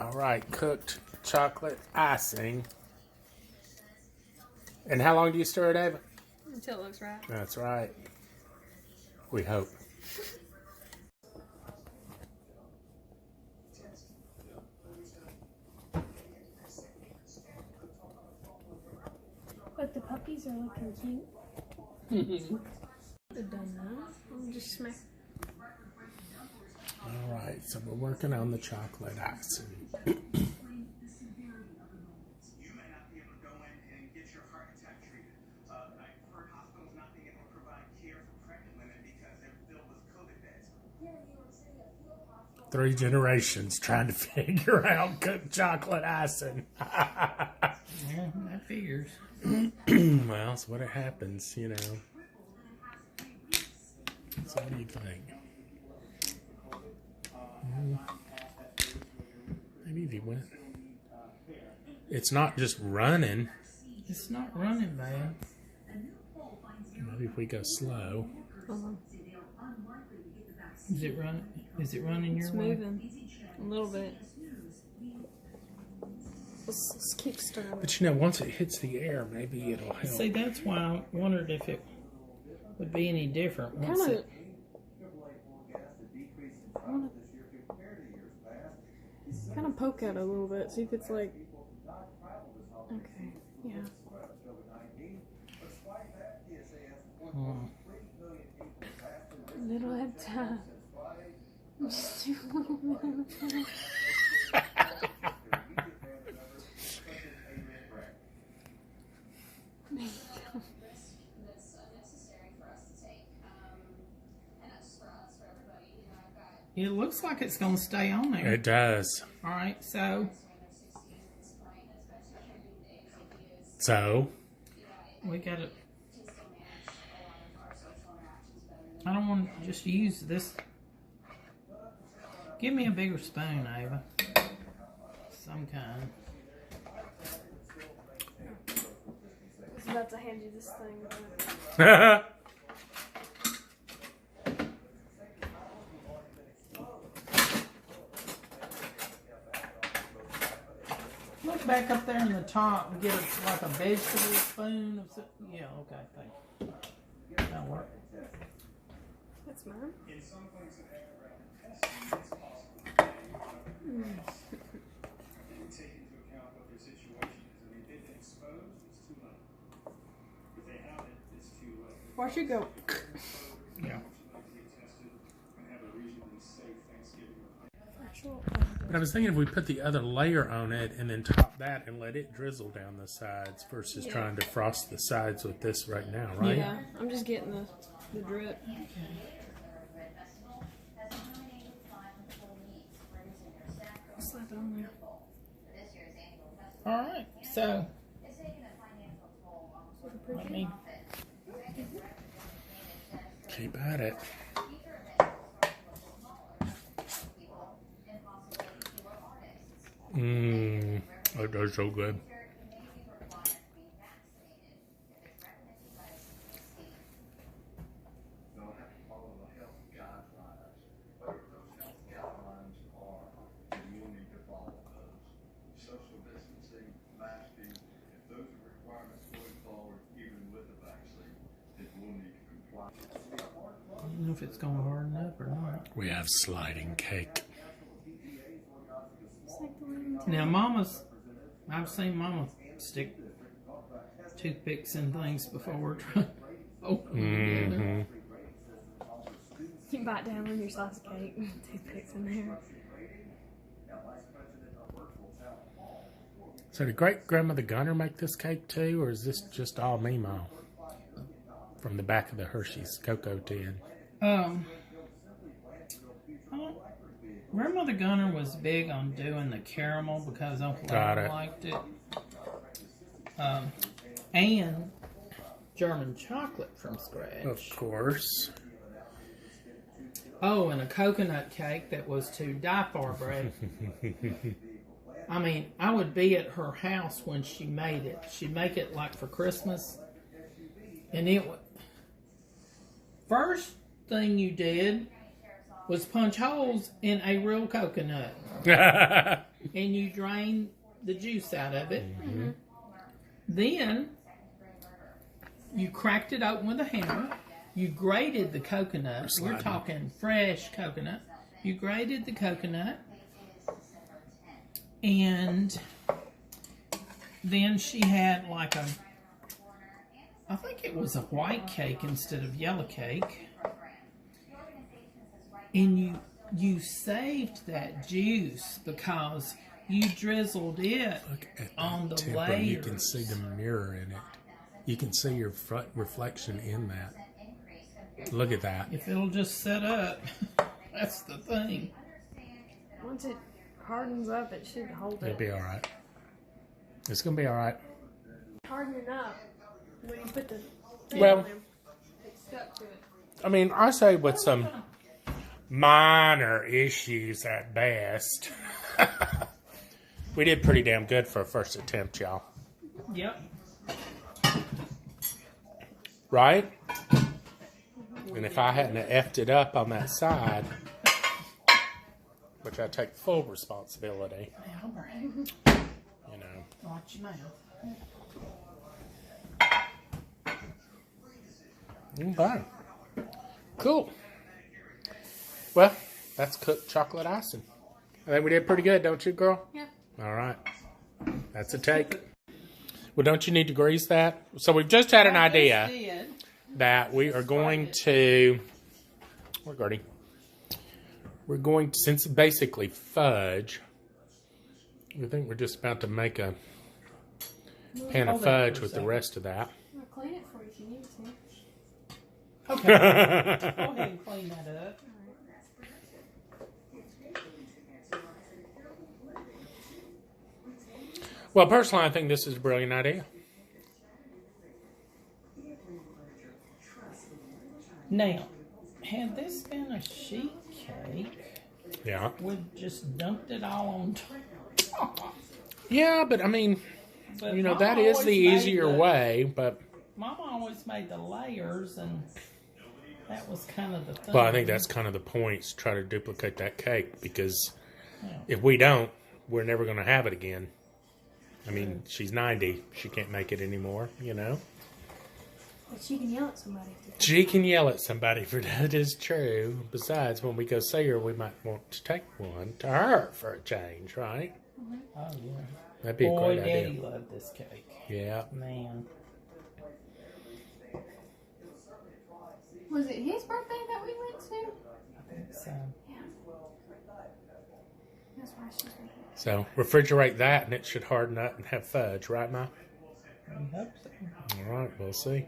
All right, cooked chocolate icing. And how long do you stir it, Ava? Until it looks right. That's right. We hope. But the puppies are looking cute. They're done now. I'll just smack. All right, so we're working on the chocolate icing. Three generations trying to figure out cooked chocolate icing. Yeah, that figures. Well, that's what it happens, you know. So what do you think? Maybe if you went. It's not just running. It's not running bad. Maybe if we go slow. Is it running? Is it running your It's way? moving a little bit. Let's keep stirring. But you know, once it hits the air, maybe it'll help. See, that's why I wondered if it would be any different once Kind of. it. Kind of poke at it a little bit, see if it's like. Okay, yeah. Little at a time. Just do a little bit. It looks like it's going to stay on there. It does. All right, so we got to. I don't want to just use this. Give me a bigger spoon, Ava. Some kind. I was about to hand you this thing. But... Look back up there in the top and get like a vegetable spoon. Yeah, okay, thanks. That'll work. That's mine. Why should go? Yeah. But I was thinking if we put the other layer on it and then top that and let it drizzle down the sides versus trying to frost the sides with this right now, right? Yeah, I'm just getting the drip. Okay. Slap it on there. All right, so let me. Keep at it. That does so good. I don't know if it's going to harden up or not. We have sliding cake. Now, I've seen Mama stick toothpicks in things before. Open them together. You bite down on your sauce cake. Toothpicks in there. So did great-grandmother Gunner make this cake too, or is this just all Memo from the back of the Hershey's cocoa tin? Grandmother Gunner was big on doing the caramel because Uncle Al liked it. And German chocolate from scratch. Of course. Oh, and a coconut cake that was to die for, Brad. I mean, I would be at her house when she made it. She'd make it like for Christmas. And it would... First thing you did was punch holes in a real coconut. and you drain the juice out of it. Then you cracked it open with a hammer. You grated the coconut. We're talking fresh coconut. You grated the coconut. And then she had like I think it was a white cake instead of yellow cake. And you saved that juice because you drizzled it on the layer. You can see the mirror in it. You can see your front reflection in that. Look at that. If it'll just set up, that's the thing. Once it hardens up, it should hold it. It'll be all right. It's gonna be all right. Hardening up when you put the thing Well, on there, it's stuck to it. I mean, I say with some minor issues at best, we did pretty damn good for a first attempt, y'all. Yep. Right? And if I hadn't effed it up on that side, which I take full responsibility, you know. Watch your mouth. Okay. Cool. Well, that's cooked chocolate icing. I think we did pretty good, don't you, girl? Yeah. All right. That's a take. Well, don't you need to grease that? So we've just had an idea that we are going to... We're going to, since it's basically fudge, I think we're just about to make a pan of fudge with the rest of that. I'll clean it for you if you need to. Okay. Go ahead and clean that up. Well, personally, I think this is a brilliant idea. Now, had this been a sheet cake, Yeah. we'd just dumped it all on top. Yeah, but I mean, But you know, Mama that is always the made easier the- way, but... Mama always made the layers, and that was kind of the thing. Well, I think that's kind of the point, is try to duplicate that cake, because if we don't, we're never going to have it again. I mean, she's 90. She can't make it anymore, you know? But she can yell at somebody. She can yell at somebody, for that is true. Besides, when we go see her, we might want to take one to her for a change, right? Oh, yeah. That'd be a Boy, great Daddy idea. loved this cake. Yeah. Man. Was it his birthday that we went to? I think so. Yeah. That's why she's making it. So, refrigerate that, and it should harden up and have fudge, right, Ma? I hope so. All right, we'll see.